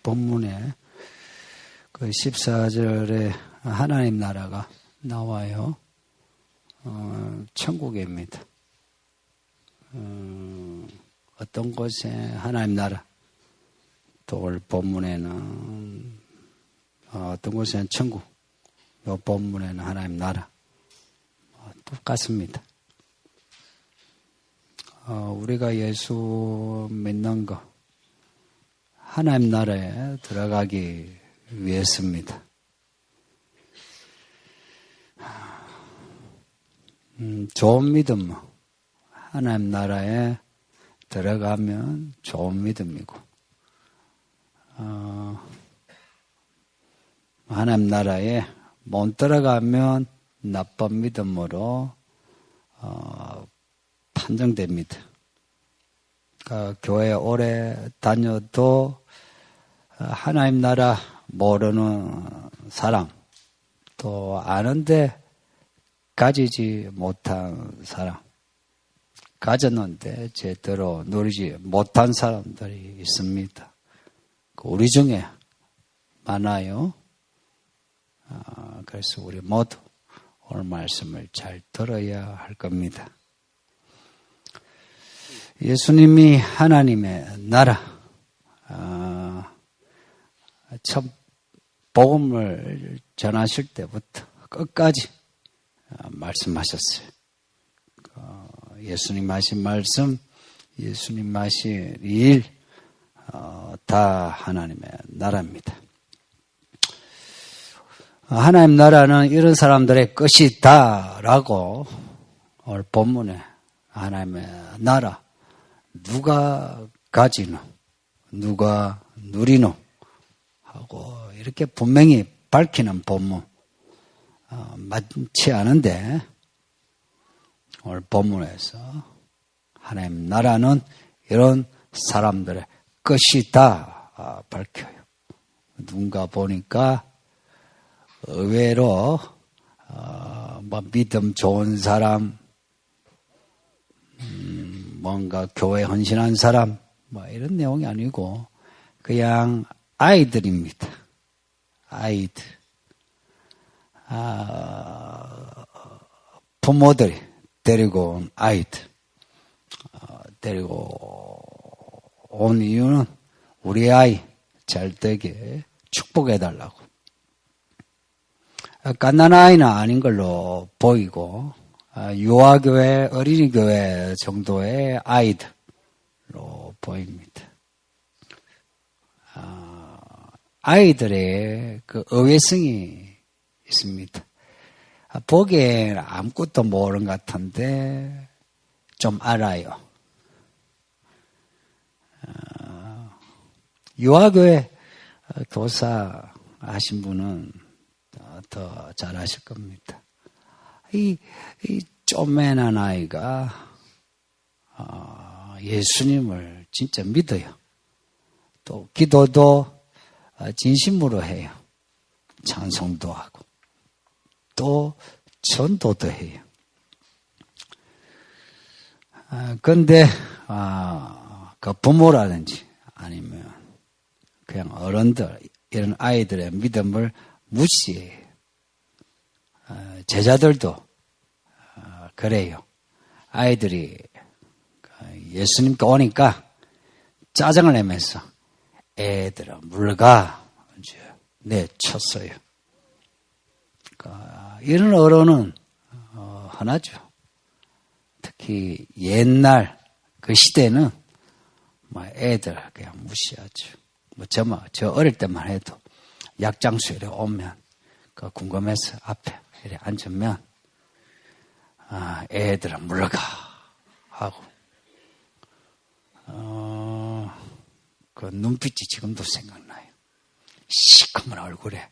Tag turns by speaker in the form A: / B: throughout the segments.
A: 본문에 그 14절에 하나님 나라가 나와요. 천국입니다. 어떤 곳에 하나님 나라, 또 오늘 본문에는 어떤 곳에는 천국, 이 본문에는 하나님 나라 똑같습니다. 우리가 예수 믿는 거 하나님 나라에 들어가기 위해서입니다. 좋은 믿음, 하나님 나라에 들어가면 좋은 믿음이고, 하나님 나라에 못 들어가면 나쁜 믿음으로 판정됩니다. 교회 오래 다녀도 하나님 나라 모르는 사람, 또 아는데 가지지 못한 사람, 가졌는데 제대로 누리지 못한 사람들이 있습니다. 우리 중에 많아요. 그래서 우리 모두 오늘 말씀을 잘 들어야 할 겁니다. 예수님이 하나님의 나라, 첫 복음을 전하실 때부터 끝까지 말씀하셨어요. 예수님 하신 말씀, 예수님 하신 일, 다 하나님의 나라입니다. 하나님 나라는 이런 사람들의 것이다 라고 오늘 본문에 하나님의 나라, 누가 가지노, 누가 누리노 하고 이렇게 분명히 밝히는 본문 많지 않은데, 오늘 본문에서 하나님 나라는 이런 사람들의 것이다 밝혀요. 누군가 보니까 의외로 믿음 좋은 사람, 뭔가 교회 헌신한 사람, 이런 내용이 아니고 그냥 아이들입니다. 아이들. 부모들이 데리고 온 아이들. 데리고 온 이유는 우리 아이 잘 되게 축복해달라고. 갓난 아이는 아닌 걸로 보이고, 유아교회, 어린이교회 정도의 아이들로 보입니다. 아이들의 그 의외성이 있습니다. 보기엔 아무것도 모르는 것 같은데 좀 알아요. 유아교회 교사 하신 분은 더 잘하실 겁니다. 이 쪼매난 아이가 예수님을 진짜 믿어요. 또 기도도 진심으로 해요. 찬송도 하고 또 전도도 해요. 그런데 그 부모라든지 아니면 그냥 어른들, 이런 아이들의 믿음을 무시해요. 제자들도 그래요. 아이들이 예수님께 오니까 짜증을 내면서 애들아 물러가 이제 내쳤어요. 이런 어른은 흔하죠. 특히 옛날 그 시대는 애들 그냥 무시하죠. 저 어릴 때만 해도 약장수에 오면 궁금해서 앞에 이렇게 앉으면 애들아 물러가 하고 그 눈빛이 지금도 생각나요. 시커먼 얼굴에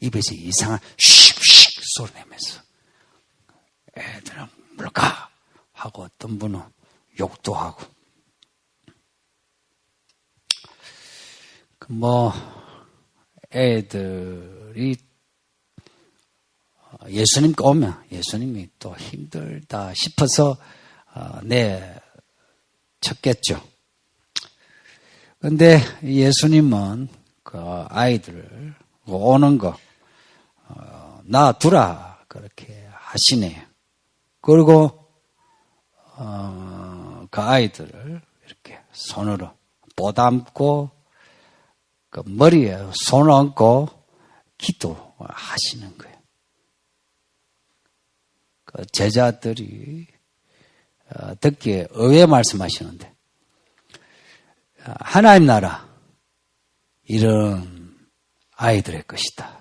A: 입에서 이상한 슉슉 소리 내면서 애들아 물러가 하고, 어떤 분은 욕도 하고. 애들이 예수님께 오면 예수님이 또 힘들다 싶어서 내쳤겠죠. 그런데 예수님은 그 아이들을 오는 거 놔두라 그렇게 하시네요. 그리고 그 아이들을 이렇게 손으로 보담고 그 머리에 손을 얹고 기도하시는 거예요. 그 제자들이 듣기에 의외 말씀하시는데 하나님 나라 이런 아이들의 것이다.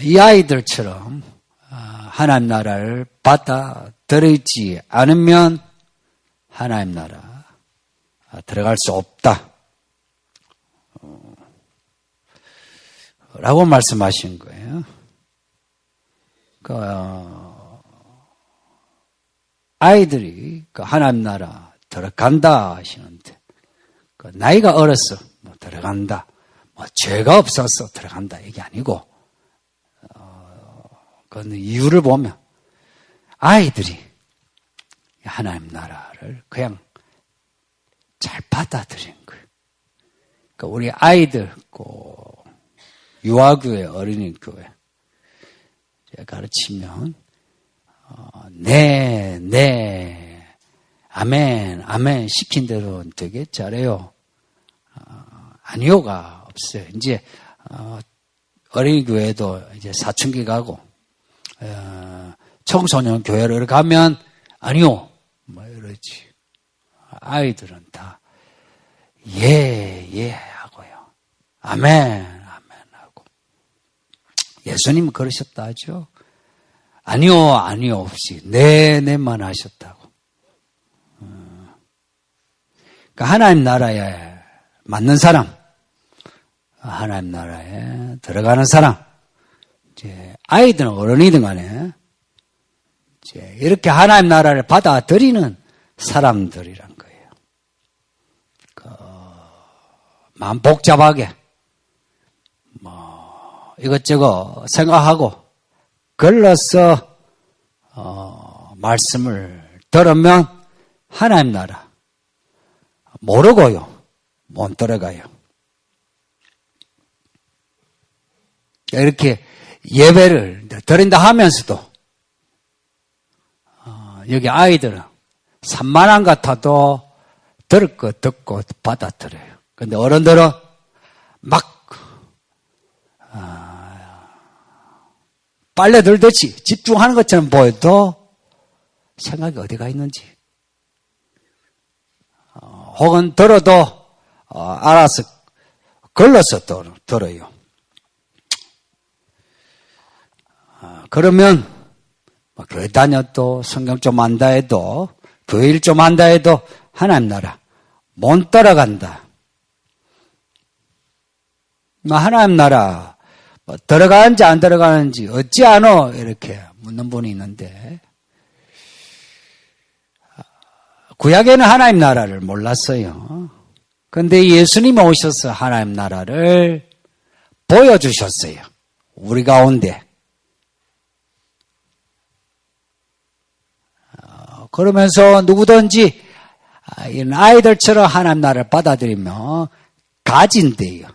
A: 이 아이들처럼 하나님 나라를 받아들이지 않으면 하나님 나라 들어갈 수 없다. 라고 말씀하신 거예요. 아이들이 그 하나님 나라 들어간다 하시는데 나이가 어려서 뭐 들어간다, 뭐 죄가 없어서 들어간다 이게 아니고 그 이유를 보면 아이들이 하나님 나라를 그냥 잘 받아들인 거예요. 그러니까 우리 아이들 유아교회, 어린이교회 가르치면 네, 아멘, 아멘 시킨 대로 되게 잘해요. 아니요가 없어요. 이제 어린이교회도 이제 사춘기 가고 청소년 교회를 가면 아니요 뭐 이러지. 아이들은 다 예 하고요. 아멘 하고. 예수님은 그러셨다 하죠. 아니요 없이 네만 하셨다고. 그러니까 하나님 나라에 맞는 사람, 하나님 나라에 들어가는 사람, 이제 아이든 어른이든 간에 이제 이렇게 하나님 나라를 받아들이는 사람들이란 거예요. 마음 복잡하게 뭐 이것저것 생각하고 걸러서 말씀을 들으면 하나님 나라 모르고요 못 들어가요. 이렇게 예배를 드린다 하면서도 여기 아이들은 산만한 같아도 들을 거 듣고 받아들여요. 근데 어른들은 막 빨래 들듯이 집중하는 것처럼 보여도 생각이 어디가 있는지 혹은 들어도 알아서 걸러서 들어요. 그러면 교회 다녀도 성경 좀 안다 해도 교회 일 좀 한다 해도 하나님 나라 못 따라간다. 하나님 나라 들어가는지 안 들어가는지 어찌 아노? 이렇게 묻는 분이 있는데 구약에는 하나님 나라를 몰랐어요. 그런데 예수님이 오셔서 하나님 나라를 보여주셨어요. 우리 가운데. 그러면서 누구든지 이런 아이들처럼 하나님 나라를 받아들이면 가진대요.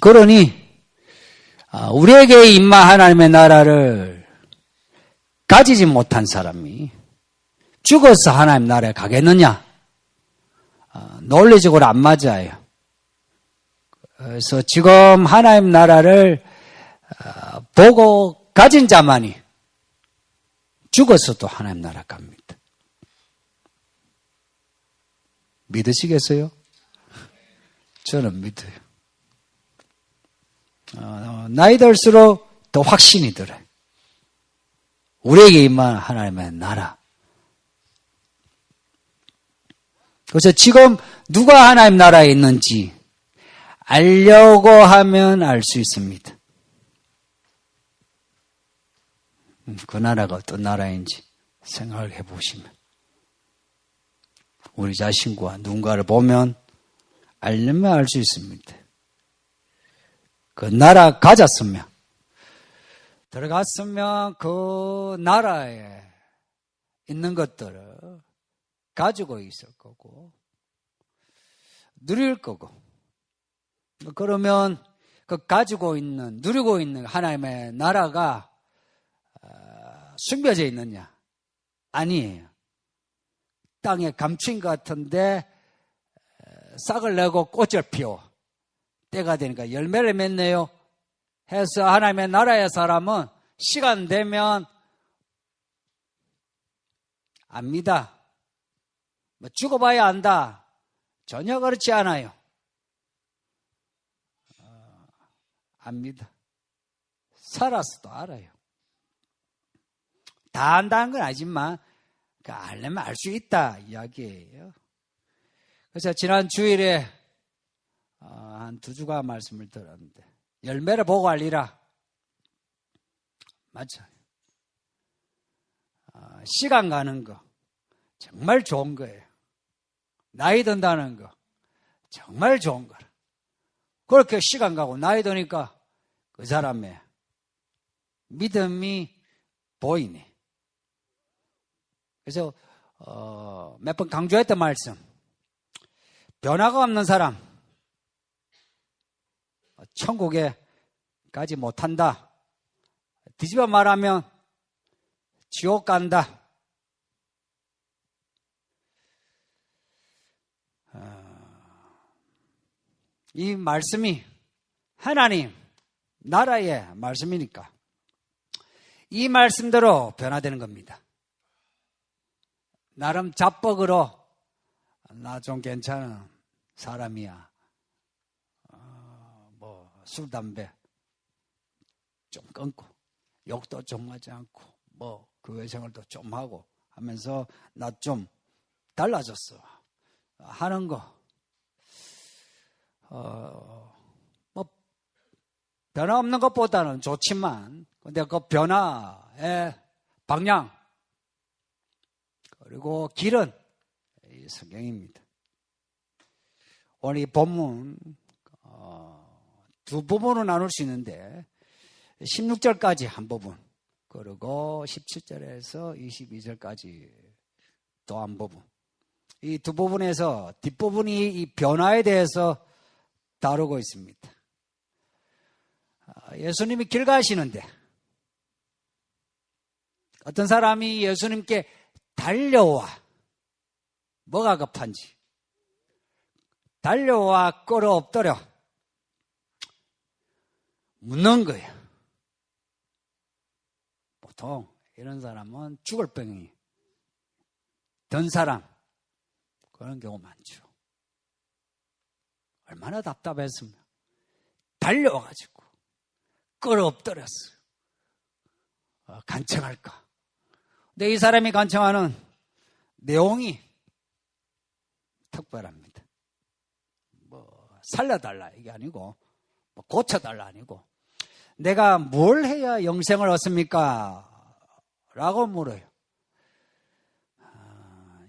A: 그러니 우리에게 임한 하나님의 나라를 가지지 못한 사람이 죽어서 하나님 나라에 가겠느냐? 논리적으로 안 맞아요. 그래서 지금 하나님 나라를 보고 가진 자만이 죽어서도 하나님 나라 갑니다. 믿으시겠어요? 저는 믿어요. 나이 들수록 더 확신이 들어요. 우리에게 임한 하나님의 나라. 그래서 지금 누가 하나님 나라에 있는지 알려고 하면 알 수 있습니다. 그 나라가 어떤 나라인지 생각을 해보시면 우리 자신과 누군가를 보면 알려면 알 수 있습니다. 그 나라 가졌으면 들어갔으면 그 나라에 있는 것들을 가지고 있을 거고 누릴 거고 그러면 그 가지고 있는 누리고 있는 하나님의 나라가 숨겨져 있느냐? 아니에요. 땅에 감춘 것 같은데 싹을 내고 꽃을 피워 때가 되니까 열매를 맺네요 해서 하나님의 나라의 사람은 시간 되면 압니다. 뭐 죽어봐야 안다. 전혀 그렇지 않아요. 압니다. 살아서도 알아요. 다 안다는 건 아니지만 알려면 알 수 있다 이야기예요. 그래서 지난 주일에 한 2주간 말씀을 들었는데 열매를 보고 알리라. 맞아요. 시간 가는 거 정말 좋은 거예요. 나이 든다는 거 정말 좋은 거라. 그렇게 시간 가고 나이 드니까 그 사람의 믿음이 보이네. 그래서 몇 번 강조했던 말씀, 변화가 없는 사람 천국에 가지 못한다. 뒤집어 말하면 지옥 간다. 이 말씀이 하나님 나라의 말씀이니까 이 말씀대로 변화되는 겁니다. 나름 자뻑으로 나 좀 괜찮은 사람이야. 뭐 술, 담배 좀 끊고 욕도 좀 하지 않고 뭐 교회 생활도 좀 하고 하면서 나 좀 달라졌어 하는 거 뭐 변화 없는 것보다는 좋지만 근데 그 변화의 방향 그리고 길은 이 성경입니다. 오늘 이 본문 두 부분으로 나눌 수 있는데 16절까지 한 부분 그리고 17절에서 22절까지 또 한 부분 이 두 부분에서 뒷부분이 이 변화에 대해서 다루고 있습니다. 예수님이 길 가시는데 어떤 사람이 예수님께 달려와 뭐가 급한지 달려와 끌어엎드려 묻는 거예요. 보통 이런 사람은 죽을 병이 든 사람 그런 경우 많죠. 얼마나 답답했습니까? 달려와가지고 끌어엎드렸어요. 간청할까? 근데 이 사람이 간청하는 내용이 특별합니다. 뭐 살려달라 이게 아니고 뭐 고쳐달라 아니고 내가 뭘 해야 영생을 얻습니까? 라고 물어요.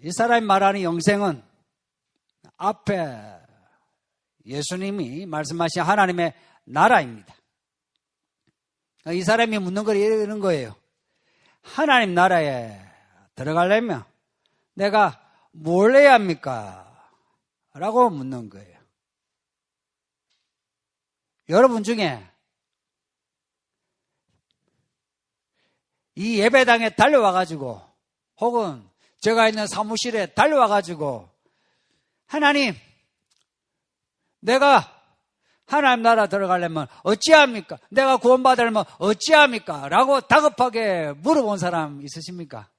A: 이 사람이 말하는 영생은 앞에 예수님이 말씀하신 하나님의 나라입니다. 이 사람이 묻는 걸 이러는 거예요. 하나님 나라에 들어가려면 내가 뭘 해야 합니까? 라고 묻는 거예요. 여러분 중에 이 예배당에 달려와가지고 혹은 제가 있는 사무실에 달려와가지고 하나님 내가 하나님 나라 들어가려면 어찌합니까? 내가 구원받으려면 어찌합니까? 라고 다급하게 물어본 사람 있으십니까?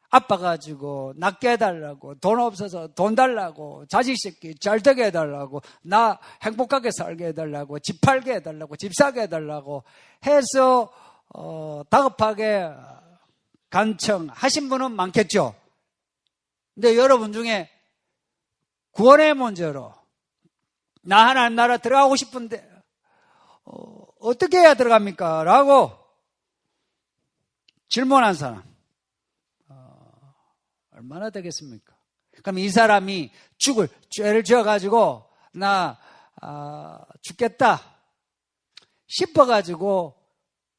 A: 아빠 가지고 낫게 해달라고 돈 없어서 돈 달라고 자식 새끼 잘 되게 해달라고 나 행복하게 살게 해달라고 집 팔게 해달라고 집 사게 해달라고 해서 다급하게 간청하신 분은 많겠죠. 근데 여러분 중에 구원의 문제로 나 하나님 나라 들어가고 싶은데 어떻게 해야 들어갑니까? 라고 질문한 사람 얼마나 되겠습니까? 그럼 이 사람이 죄를 지어가지고 나 죽겠다 싶어가지고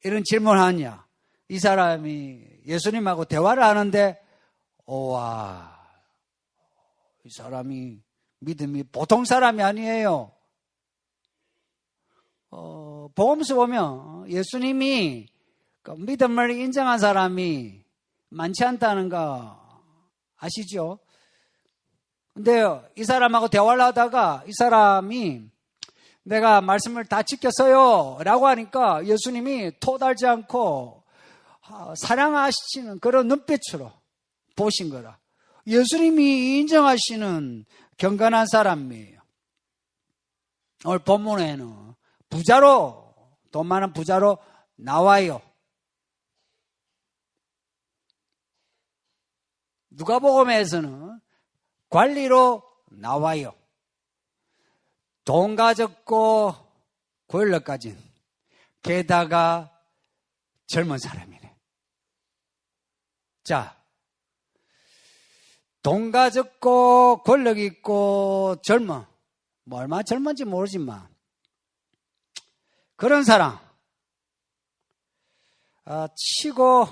A: 이런 질문을 하냐? 이 사람이 예수님하고 대화를 하는데, 와, 이 사람이 믿음이 보통 사람이 아니에요. 복음서 보면 예수님이 그 믿음을 인정한 사람이 많지 않다는 거 아시죠? 근데 이 사람하고 대화를 하다가 이 사람이 내가 말씀을 다 지켰어요 라고 하니까 예수님이 토달지 않고 사랑하시는 그런 눈빛으로 보신 거라. 예수님이 인정하시는 경건한 사람이에요. 오늘 본문에는 부자로, 돈 많은 부자로 나와요. 누가복음에서는 관리로 나와요. 돈 가졌고 권력 가진, 게다가 젊은 사람이네. 자, 돈 가졌고 권력 있고 젊어. 뭐 얼마나 젊은지 모르지만 그런 사람 치고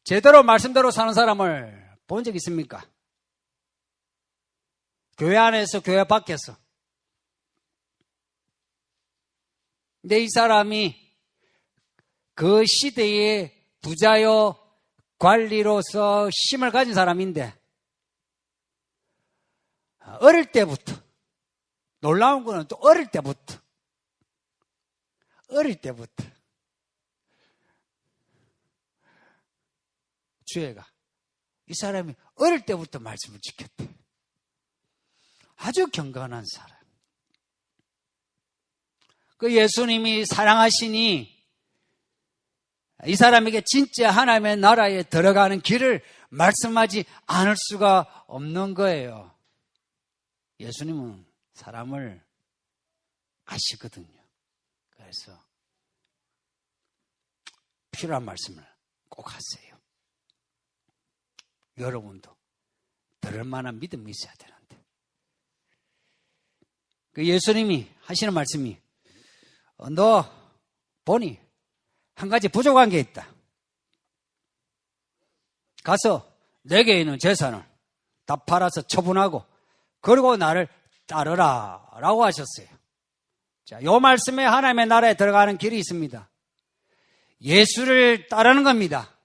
A: 제대로 말씀대로 사는 사람을 본 적 있습니까? 교회 안에서 교회 밖에서. 근데 이 사람이 그 시대의 부자요 관리로서 힘을 가진 사람인데 어릴 때부터, 놀라운 거는 또 어릴 때부터 주애가 이 사람이 어릴 때부터 말씀을 지켰대. 아주 경건한 사람. 그 예수님이 사랑하시니 이 사람에게 진짜 하나님의 나라에 들어가는 길을 말씀하지 않을 수가 없는 거예요. 예수님은 사람을 아시거든요. 그래서 필요한 말씀을 꼭 하세요. 여러분도 들을 만한 믿음이 있어야 되는데. 그 예수님이 하시는 말씀이 너 보니 한 가지 부족한 게 있다. 가서 내게 있는 재산을 다 팔아서 처분하고 그리고 나를 따르라 라고 하셨어요. 자, 요 말씀에 하나님의 나라에 들어가는 길이 있습니다. 예수를 따르는 겁니다.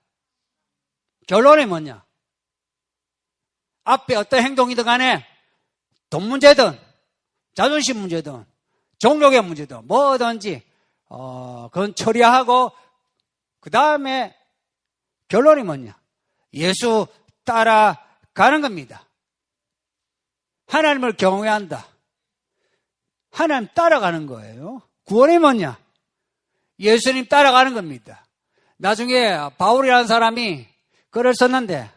A: 결론이 뭐냐? 앞에 어떤 행동이든 간에 돈 문제든 자존심 문제든 종족의 문제든 뭐든지 그건 처리하고 그 다음에 결론이 뭐냐? 예수 따라가는 겁니다. 하나님을 경외한다. 하나님 따라가는 거예요. 구원이 뭐냐? 예수님 따라가는 겁니다. 나중에 바울이라는 사람이 글을 썼는데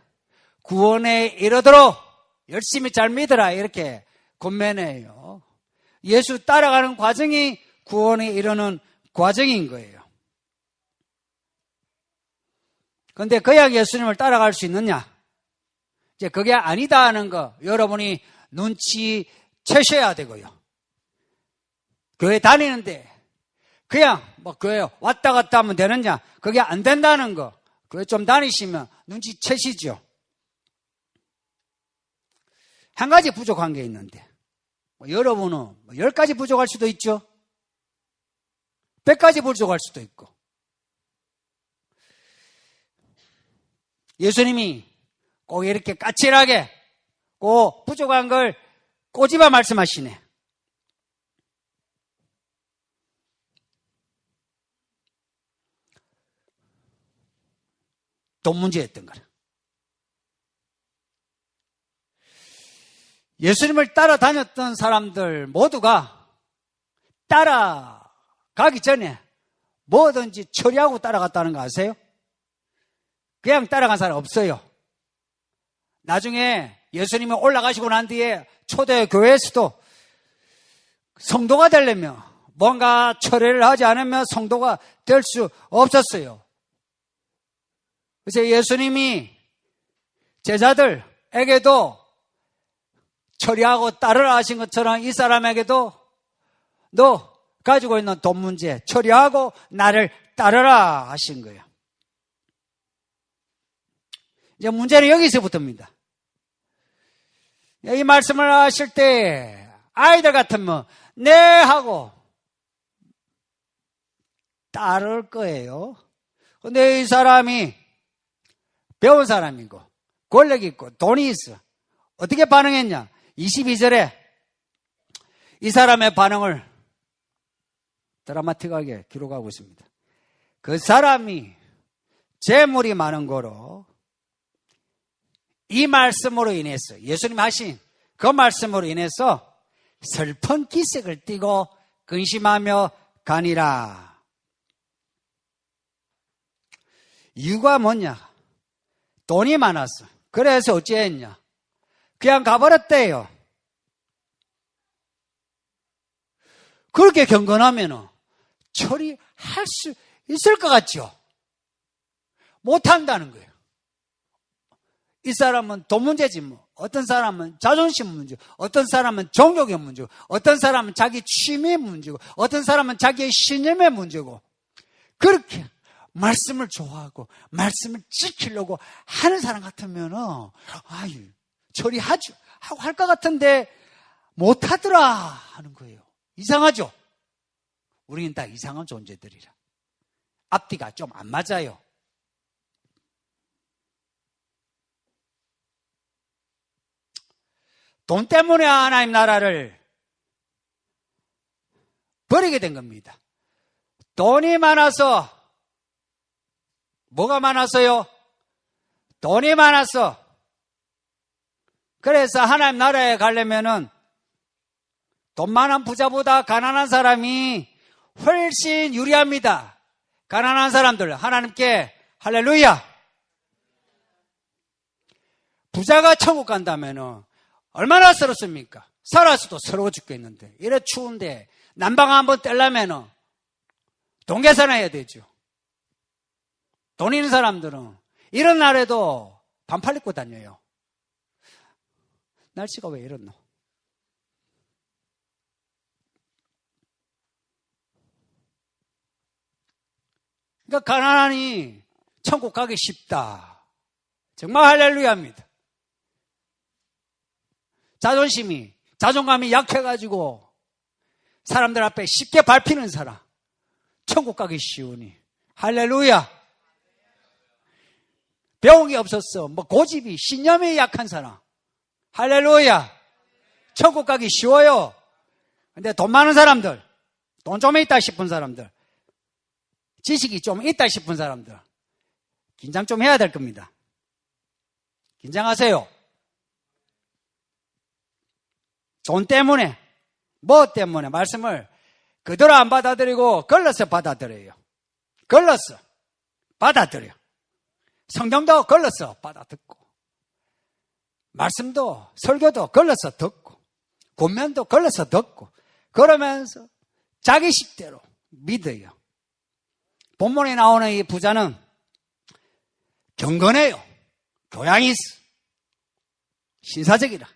A: 구원에 이르도록 열심히 잘 믿어라 이렇게 권면해요. 예수 따라가는 과정이 구원에 이르는 과정인 거예요. 그런데 그야 예수님을 따라갈 수 있느냐? 이제 그게 아니다 하는 거 여러분이 눈치채셔야 되고요. 교회 다니는데 그냥 뭐 교회 왔다 갔다 하면 되느냐? 그게 안 된다는 거 교회 좀 다니시면 눈치채시죠. 한 가지 부족한 게 있는데 여러분은 10가지 부족할 수도 있죠. 100가지 부족할 수도 있고. 예수님이 꼭 이렇게 까칠하게 꼭 부족한 걸 꼬집어 말씀하시네. 돈 문제였던 거라. 예수님을 따라다녔던 사람들 모두가 따라가기 전에 뭐든지 처리하고 따라갔다는 거 아세요? 그냥 따라간 사람 없어요. 나중에 예수님이 올라가시고 난 뒤에 초대교회에서도 성도가 되려면 뭔가 처리를 하지 않으면 성도가 될 수 없었어요. 그래서 예수님이 제자들에게도 처리하고 따르라 하신 것처럼 이 사람에게도 너 가지고 있는 돈 문제 처리하고 나를 따르라 하신 거예요. 이제 문제는 여기서부터입니다. 이 말씀을 하실 때 아이들 같으면 네 하고 따를 거예요. 근데 이 사람이 배운 사람이고 권력 있고 돈이 있어. 어떻게 반응했냐? 22절에 이 사람의 반응을 드라마틱하게 기록하고 있습니다. 그 사람이 재물이 많은 거로 이 말씀으로 인해서 예수님 하신 그 말씀으로 인해서 슬픈 기색을 띠고 근심하며 가니라. 이유가 뭐냐? 돈이 많았어. 그래서 어찌했냐? 그냥 가버렸대요. 그렇게 경건하면 처리할 수 있을 것 같죠? 못한다는 거예요. 이 사람은 돈 문제지 뭐. 어떤 사람은 자존심 문제, 어떤 사람은 종족의 문제고, 어떤 사람은 자기 취미 문제고, 어떤 사람은 자기의 신념의 문제고. 그렇게 말씀을 좋아하고 말씀을 지키려고 하는 사람 같으면 아유 처리하죠 하고 할 것 같은데 못하더라 하는 거예요. 이상하죠? 우리는 다 이상한 존재들이라. 앞뒤가 좀 안 맞아요. 돈 때문에 하나님 나라를 버리게 된 겁니다. 돈이 많아서, 뭐가 많아서요? 돈이 많았어. 그래서 하나님 나라에 가려면은 돈 많은 부자보다 가난한 사람이 훨씬 유리합니다. 가난한 사람들, 하나님께 할렐루야. 부자가 천국 간다면은 얼마나 서럽습니까? 살아서도 서러워 죽겠는데, 이래 추운데 난방 한번 떼려면은 돈 계산해야 되죠. 돈 있는 사람들은 이런 날에도 반팔 입고 다녀요. 날씨가 왜 이렇노? 그러니까 가난하니 천국 가기 쉽다. 정말 할렐루야입니다. 자존감이 약해가지고 사람들 앞에 쉽게 밟히는 사람, 천국 가기 쉬우니 할렐루야. 배운 게 없었어. 뭐 고집이, 신념이 약한 사람, 할렐루야. 천국 가기 쉬워요. 근데 돈 많은 사람들, 돈 좀 있다 싶은 사람들, 지식이 좀 있다 싶은 사람들 긴장 좀 해야 될 겁니다. 긴장하세요. 돈 때문에, 뭐 때문에 말씀을 그대로 안 받아들이고 걸러서 받아들여요. 걸러서 받아들여. 성경도 걸러서 받아듣고, 말씀도 설교도 걸러서 듣고, 권면도 걸러서 듣고, 그러면서 자기 식대로 믿어요. 본문에 나오는 이 부자는 경건해요. 교양이 있어. 신사적이라.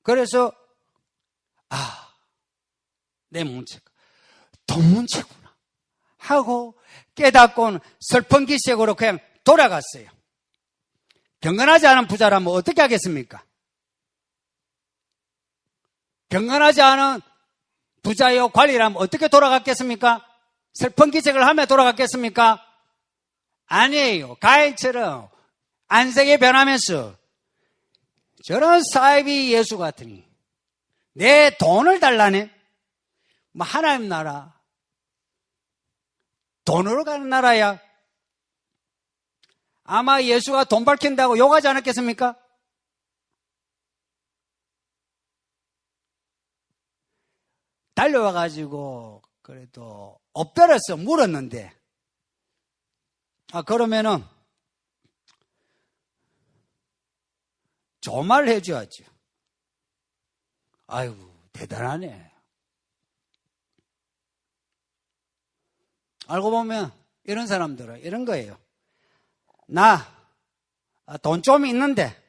A: 그래서 내 문제가 돈 문제구나 하고 깨닫고는 슬픈 기색으로 그냥 돌아갔어요. 경건하지 않은 부자라면 어떻게 하겠습니까? 경건하지 않은 부자여 관리라면 어떻게 돌아갔겠습니까? 슬픈 기색을 하며 돌아갔겠습니까? 아니에요. 가인처럼 안색이 변하면서 저런 사이비 예수 같으니 내 돈을 달라네. 뭐 하나님 나라 돈으로 가는 나라야. 아마 예수가 돈 밝힌다고 욕하지 않았겠습니까? 달려와가지고 그래도 엎드려서 물었는데, 그러면은 좋은 말을 해줘야죠. 아이고 대단하네. 알고 보면 이런 사람들은 이런 거예요. 나 돈 좀 있는데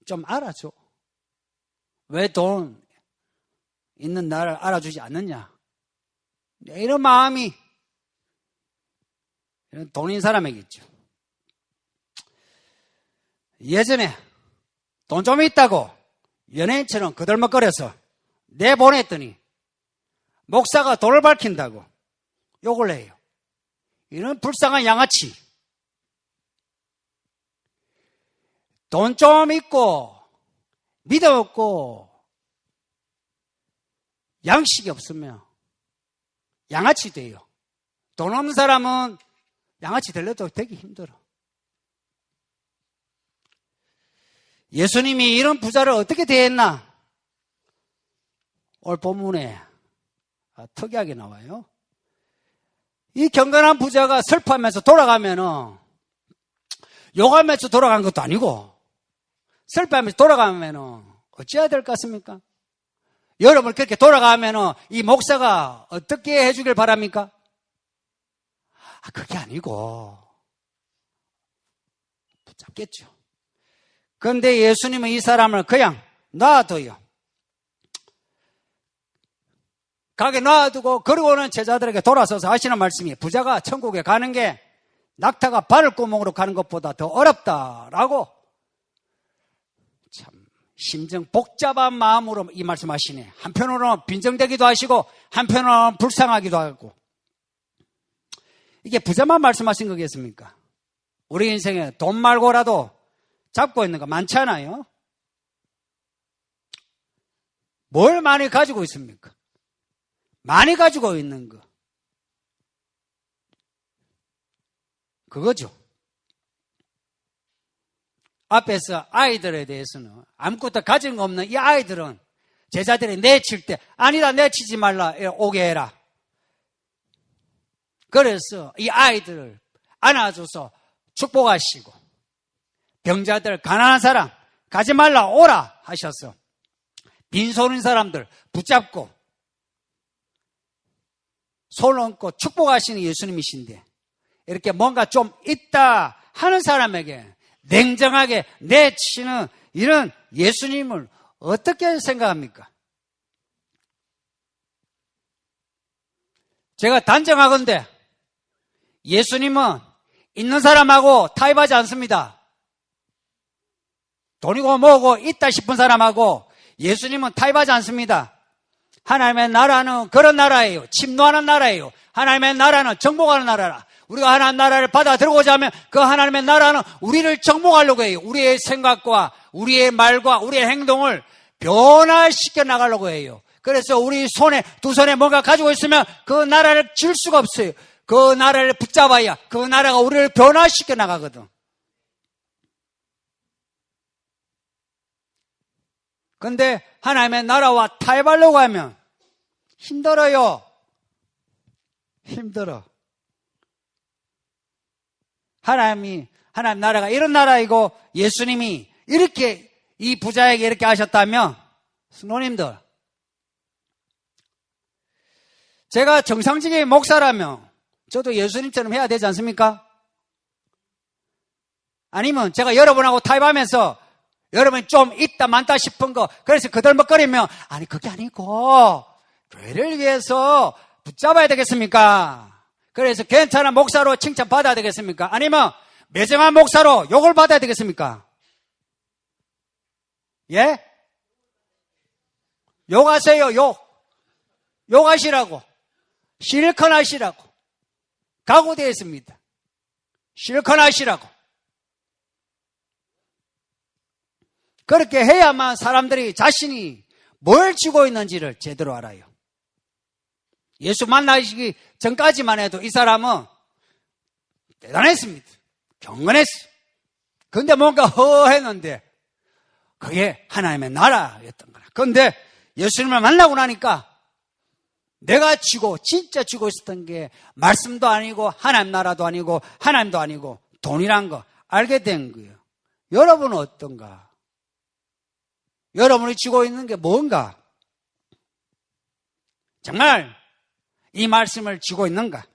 A: 좀 알아줘. 왜 돈 있는 나를 알아주지 않느냐. 이런 마음이 돈 있는 사람에게 있죠. 예전에 돈 좀 있다고 연예인처럼 그들먹거려서 내보냈더니 목사가 돈을 밝힌다고 욕을 해요. 이런 불쌍한 양아치. 돈 좀 있고 믿음 없고 양식이 없으면 양아치 돼요. 돈 없는 사람은 양아치 되려도 되기 힘들어. 예수님이 이런 부자를 어떻게 대했나? 오늘 본문에 특이하게 나와요. 이 경건한 부자가 슬퍼하면서 돌아가면은 욕하면서 돌아간 것도 아니고 슬퍼하면서 돌아가면은 어찌해야 될 것 같습니까? 여러분 그렇게 돌아가면은 이 목사가 어떻게 해주길 바랍니까? 그게 아니고 붙잡겠죠. 그런데 예수님은 이 사람을 그냥 놔둬요. 가게 놔두고 그러고는 제자들에게 돌아서서 하시는 말씀이 부자가 천국에 가는 게 낙타가 바늘구멍으로 가는 것보다 더 어렵다라고 참 심정 복잡한 마음으로 이 말씀하시네. 한편으로는 빈정대기도 하시고 한편으로는 불쌍하기도 하고. 이게 부자만 말씀하신 거겠습니까? 우리 인생에 돈 말고라도 잡고 있는 거 많잖아요. 뭘 많이 가지고 있습니까? 많이 가지고 있는 거. 그거죠. 앞에서 아이들에 대해서는 아무것도 가진 거 없는 이 아이들은 제자들이 내칠 때 아니다 내치지 말라 오게 해라. 그래서 이 아이들을 안아줘서 축복하시고 병자들 가난한 사람 가지 말라 오라 하셔서 빈손인 사람들 붙잡고 손 얹고 축복하시는 예수님이신데 이렇게 뭔가 좀 있다 하는 사람에게 냉정하게 내치는 이런 예수님을 어떻게 생각합니까? 제가 단정하건대 예수님은 있는 사람하고 타협하지 않습니다. 돈이고 뭐고 있다 싶은 사람하고 예수님은 타협하지 않습니다. 하나님의 나라는 그런 나라예요. 침노하는 나라예요. 하나님의 나라는 정복하는 나라라. 우리가 하나님 나라를 받아들고자 하면 그 하나님의 나라는 우리를 정복하려고 해요. 우리의 생각과 우리의 말과 우리의 행동을 변화시켜 나가려고 해요. 그래서 우리 손에 두 손에 뭔가 가지고 있으면 그 나라를 질 수가 없어요. 그 나라를 붙잡아야 그 나라가 우리를 변화시켜 나가거든. 그런데 하나님의 나라와 타협하려고 하면 힘들어요. 힘들어. 하나님 나라가 이런 나라이고 예수님이 이렇게 이 부자에게 이렇게 하셨다면 스노님들 제가 정상적인 목사라면 저도 예수님처럼 해야 되지 않습니까? 아니면 제가 여러분하고 타협하면서 여러분이 좀 있다 많다 싶은 거 그래서 그들먹거리면 아니 그게 아니고 교회를 위해서 붙잡아야 되겠습니까? 그래서 괜찮은 목사로 칭찬받아야 되겠습니까? 아니면 매정한 목사로 욕을 받아야 되겠습니까? 예? 욕하세요. 욕하시라고. 실컷 하시라고. 각오되어 있습니다. 실컷 하시라고. 그렇게 해야만 사람들이 자신이 뭘 쥐고 있는지를 제대로 알아요. 예수 만나시기 전까지만 해도 이 사람은 대단했습니다. 경건했어요. 근데 뭔가 허했는데 그게 하나님의 나라였던 거라. 그런데 예수님을 만나고 나니까 내가 진짜 쥐고 있었던 게 말씀도 아니고 하나님 나라도 아니고 하나님도 아니고 돈이란 거 알게 된 거예요. 여러분은 어떤가? 여러분이 쥐고 있는 게 뭔가? 정말 이 말씀을 쥐고 있는가?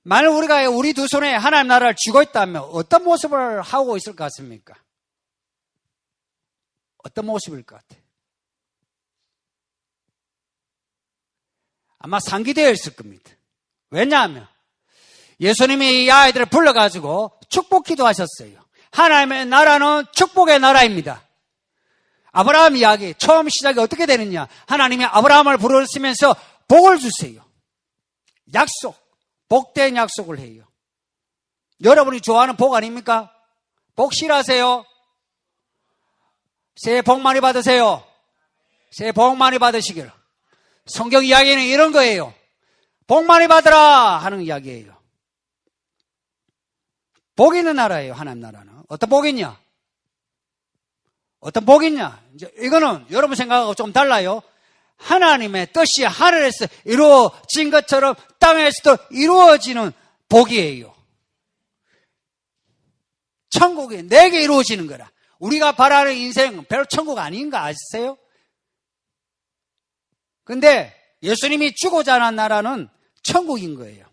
A: 만약 우리가 우리 두 손에 하나님 나라를 쥐고 있다면 어떤 모습을 하고 있을 것 같습니까? 어떤 모습일 것 같아요? 아마 상기되어 있을 겁니다. 왜냐하면 예수님이 이 아이들을 불러가지고 축복 기도하셨어요. 하나님의 나라는 축복의 나라입니다. 아브라함 이야기 처음 시작이 어떻게 되느냐? 하나님이 아브라함을 부르시면서 복을 주세요. 약속, 복된 약속을 해요. 여러분이 좋아하는 복 아닙니까? 복 싫어하세요? 새해 복 많이 받으세요. 새해 복 많이 받으시길. 성경 이야기는 이런 거예요. 복 많이 받으라 하는 이야기예요. 복 있는 나라예요. 하나님 나라는. 어떤 복이 있냐? 어떤 복이 있냐? 이제 이거는 여러분 생각하고 좀 달라요. 하나님의 뜻이 하늘에서 이루어진 것처럼 땅에서도 이루어지는 복이에요. 천국이 내게 이루어지는 거라. 우리가 바라는 인생은 별로 천국 아닌 거 아세요? 근데 예수님이 주고자 하는 나라는 천국인 거예요.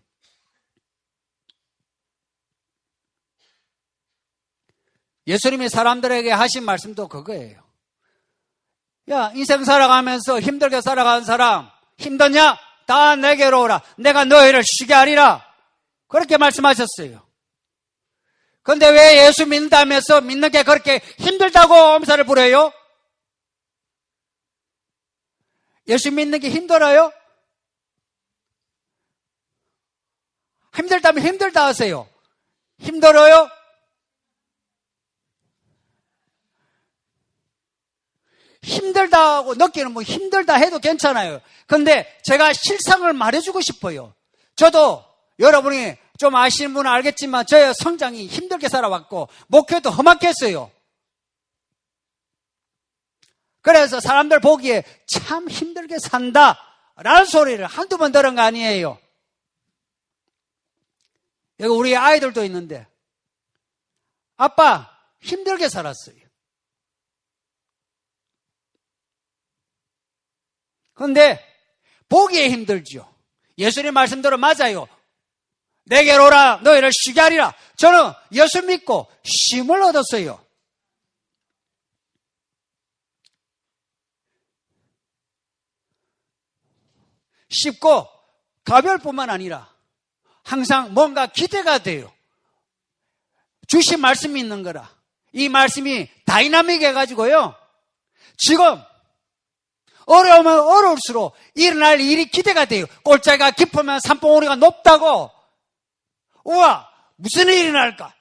A: 예수님이 사람들에게 하신 말씀도 그거예요. 야, 인생 살아가면서 힘들게 살아가는 사람 힘드냐? 다 내게로 오라. 내가 너희를 쉬게 하리라. 그렇게 말씀하셨어요. 근데 왜 예수 믿는다면서 믿는 게 그렇게 힘들다고 엄살을 부려요? 예수 믿는 게 힘들어요? 힘들다면 힘들다 하세요. 힘들어요? 힘들다고 느끼는 뭐 힘들다 해도 괜찮아요. 근데 제가 실상을 말해주고 싶어요. 저도 여러분이 좀 아시는 분은 알겠지만 저의 성장이 힘들게 살아왔고 목표도 험악했어요. 그래서 사람들 보기에 참 힘들게 산다라는 소리를 한두 번 들은 거 아니에요. 여기 우리 아이들도 있는데 아빠 힘들게 살았어요. 그런데 보기에 힘들죠. 예수님 말씀대로 맞아요. 내게로 오라 너희를 쉬게 하리라. 저는 예수 믿고 쉼을 얻었어요. 쉽고 가벼울 뿐만 아니라 항상 뭔가 기대가 돼요. 주신 말씀이 있는 거라. 이 말씀이 다이나믹해가지고요. 지금 어려우면 어려울수록 일어날 일이 기대가 돼요. 골짜기가 깊으면 산봉우리가 높다고. 우와, 무슨 일이 날까?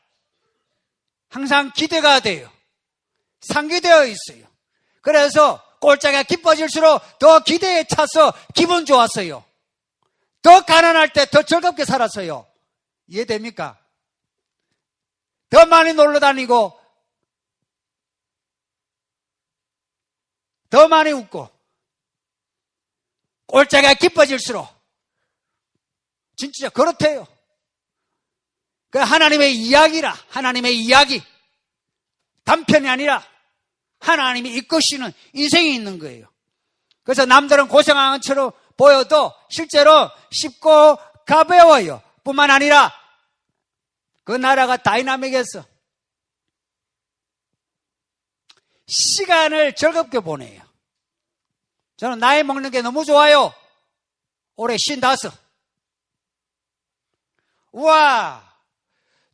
A: 항상 기대가 돼요. 상기되어 있어요. 그래서 골짜기가 깊어질수록 더 기대에 차서 기분 좋았어요. 더 가난할 때 더 즐겁게 살았어요. 이해됩니까? 더 많이 놀러 다니고 더 많이 웃고 골짜기가 깊어질수록 진짜 그렇대요. 그 하나님의 이야기라. 하나님의 이야기. 단편이 아니라 하나님이 이끄시는 인생이 있는 거예요. 그래서 남들은 고생하는 것처럼 보여도 실제로 쉽고 가벼워요. 뿐만 아니라 그 나라가 다이나믹해서 시간을 즐겁게 보내요. 저는 나이 먹는 게 너무 좋아요. 올해 55. 우와,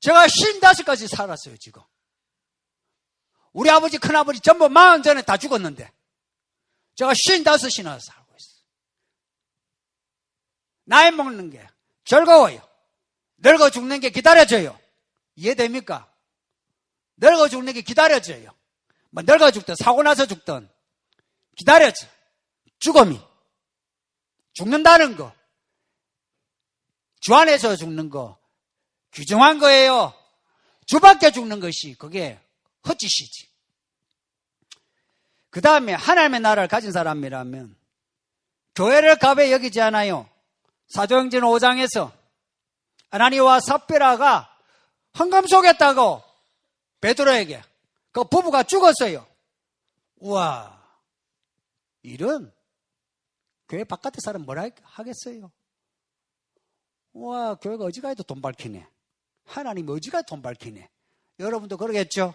A: 제가 55까지 살았어요, 지금. 우리 아버지, 큰아버지 전부 40 전에 다 죽었는데 제가 55이나 살고 있어요. 나이 먹는 게 즐거워요. 늙어 죽는 게 기다려져요. 이해됩니까? 늙어 죽는 게 기다려져요. 뭐 늙어 죽든 사고 나서 죽든 기다려져. 죽음이. 죽는다는 거. 주 안에서 죽는 거. 규정한 거예요. 주 밖에 죽는 것이 그게 헛짓이지. 그 다음에 하나님의 나라를 가진 사람이라면 교회를 가벼이 여기지 않아요. 사도행전 5장에서 아나니와 삽비라가 헌금 속였다고 베드로에게 그 부부가 죽었어요. 우와, 이런 교회 바깥에 사람 뭐라 하겠어요? 우와, 교회가 어지간해도 돈 밝히네. 하나님이 어지간해 돈 밝히네. 여러분도 그러겠죠?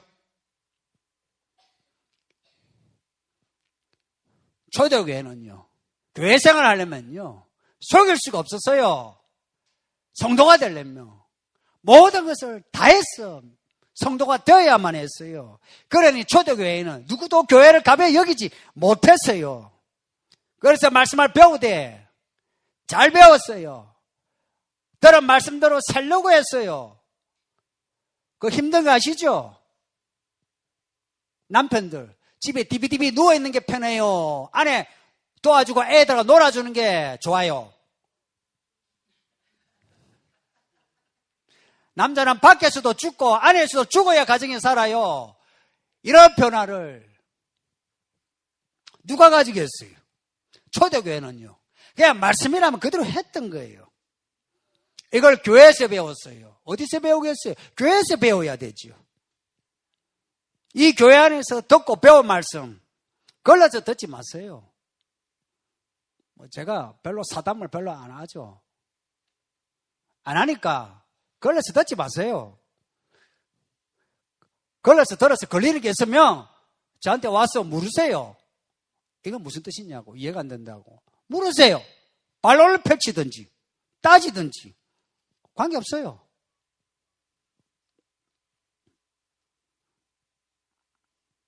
A: 초대교회는요, 교회 생활을 하려면요, 속일 수가 없었어요. 성도가 되려면 모든 것을 다해서 성도가 되어야만 했어요. 그러니 초대교회는 누구도 교회를 가벼이 여기지 못했어요. 그래서 말씀을 배우되 잘 배웠어요. 들은 말씀대로 살려고 했어요. 그 힘든 거 아시죠? 남편들 집에 디비디비 누워있는 게 편해요? 아내 도와주고 애들과 놀아주는 게 좋아요? 남자는 밖에서도 죽고 안에서도 죽어야 가정에 살아요. 이런 변화를 누가 가지겠어요? 초대교회는요. 그냥 말씀이라면 그대로 했던 거예요. 이걸 교회에서 배웠어요. 어디서 배우겠어요? 교회에서 배워야 되죠. 이 교회 안에서 듣고 배운 말씀 걸러서 듣지 마세요. 제가 별로 사담을 별로 안 하죠. 안 하니까 걸러서 듣지 마세요. 걸러서 들어서 걸리는 게 있으면 저한테 와서 물으세요. 이건 무슨 뜻이냐고, 이해가 안 된다고 물으세요. 반론을 펼치든지 따지든지 관계없어요.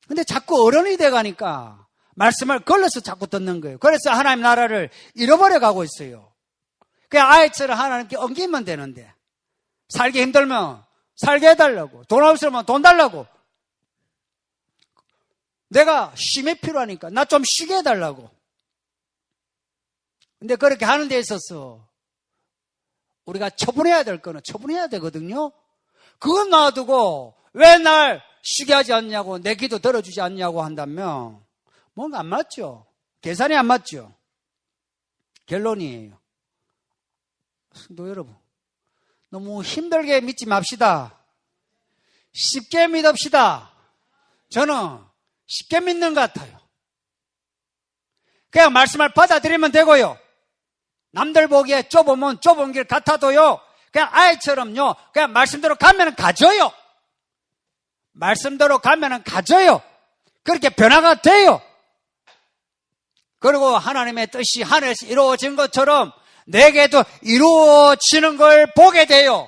A: 근데 자꾸 어른이 돼가니까 말씀을 걸러서 자꾸 듣는 거예요. 그래서 하나님 나라를 잃어버려 가고 있어요. 그냥 아이처럼 하나님께 엉기면 되는데, 살기 힘들면 살게 해달라고, 돈 없으면 돈 달라고, 내가 쉼이 필요하니까 나 좀 쉬게 해달라고. 근데 그렇게 하는 데 있어서 우리가 처분해야 될 거는 처분해야 되거든요. 그건 놔두고 왜 날 쉬게 하지 않냐고, 내 기도 들어주지 않냐고 한다면 뭔가 안 맞죠. 계산이 안 맞죠. 결론이에요. 성도 여러분, 너무 힘들게 믿지 맙시다. 쉽게 믿읍시다. 저는 쉽게 믿는 것 같아요. 그냥 말씀을 받아들이면 되고요. 남들 보기에 좁으면 좁은 길 같아도요, 그냥 아이처럼요, 그냥 말씀대로 가면 가져요. 말씀대로 가면 가져요. 그렇게 변화가 돼요. 그리고 하나님의 뜻이 하늘에서 이루어진 것처럼 내게도 이루어지는 걸 보게 돼요.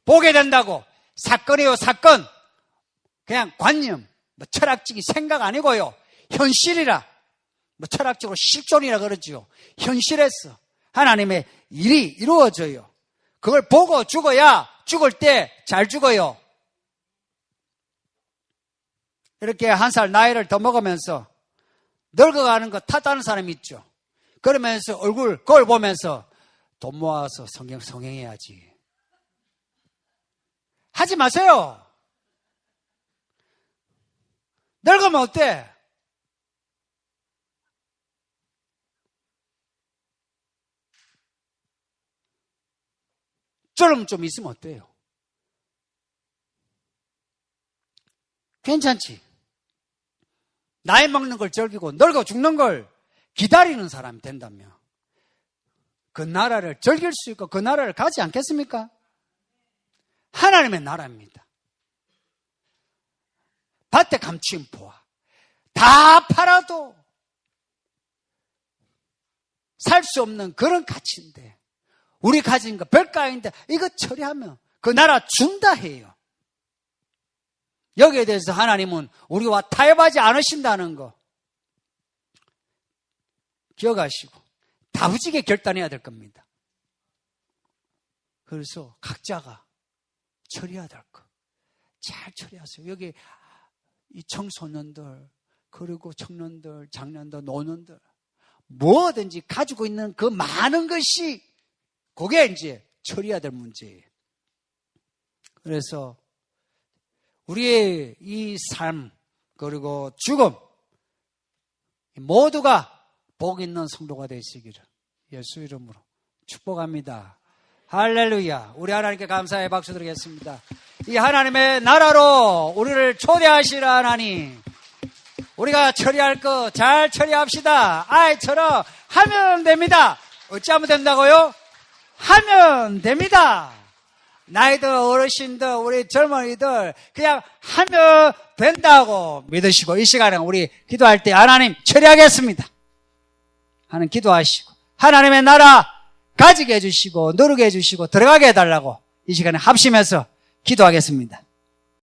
A: 보게 된다고. 사건이요, 사건. 그냥 관념, 철학적인 생각 아니고요. 현실이라. 철학적으로 실존이라 그러죠. 현실에서 하나님의 일이 이루어져요. 그걸 보고 죽어야 죽을 때 잘 죽어요. 이렇게 한 살 나이를 더 먹으면서 늙어가는 거 탓하는 사람이 있죠. 그러면서 거울 보면서 돈 모아서 성행해야지. 하지 마세요. 늙으면 어때? 쫄음 좀 있으면 어때요? 괜찮지? 나이 먹는 걸 즐기고 늙어 죽는 걸 기다리는 사람이 된다면 그 나라를 즐길 수 있고 그 나라를 가지 않겠습니까? 하나님의 나라입니다. 밭에 감추인 포화 다 팔아도 살 수 없는 그런 가치인데, 우리 가진 거 별가인데 이거 처리하면 그 나라 준다 해요. 여기에 대해서 하나님은 우리와 타협하지 않으신다는 거 기억하시고 다부지게 결단해야 될 겁니다. 그래서 각자가 처리해야 될 거 잘 처리하세요. 여기 이 청소년들, 그리고 청년들, 장년들, 노년들 뭐든지 가지고 있는 그 많은 것이 그게 이제 처리해야 될 문제예요. 그래서 우리의 이 삶 그리고 죽음 모두가 복 있는 성도가 되시기를 예수 이름으로 축복합니다. 할렐루야. 우리 하나님께 감사의 박수 드리겠습니다. 이 하나님의 나라로 우리를 초대하시라 하나님, 우리가 처리할 거 잘 처리합시다. 아이처럼 하면 됩니다. 어찌하면 된다고요? 하면 됩니다. 나이들, 어르신들, 우리 젊은이들 그냥 하면 된다고 믿으시고 이 시간에 우리 기도할 때 하나님 처리하겠습니다 하는 기도하시고 하나님의 나라 가지게 해주시고 누르게 해주시고 들어가게 해달라고 이 시간에 합심해서 기도하겠습니다.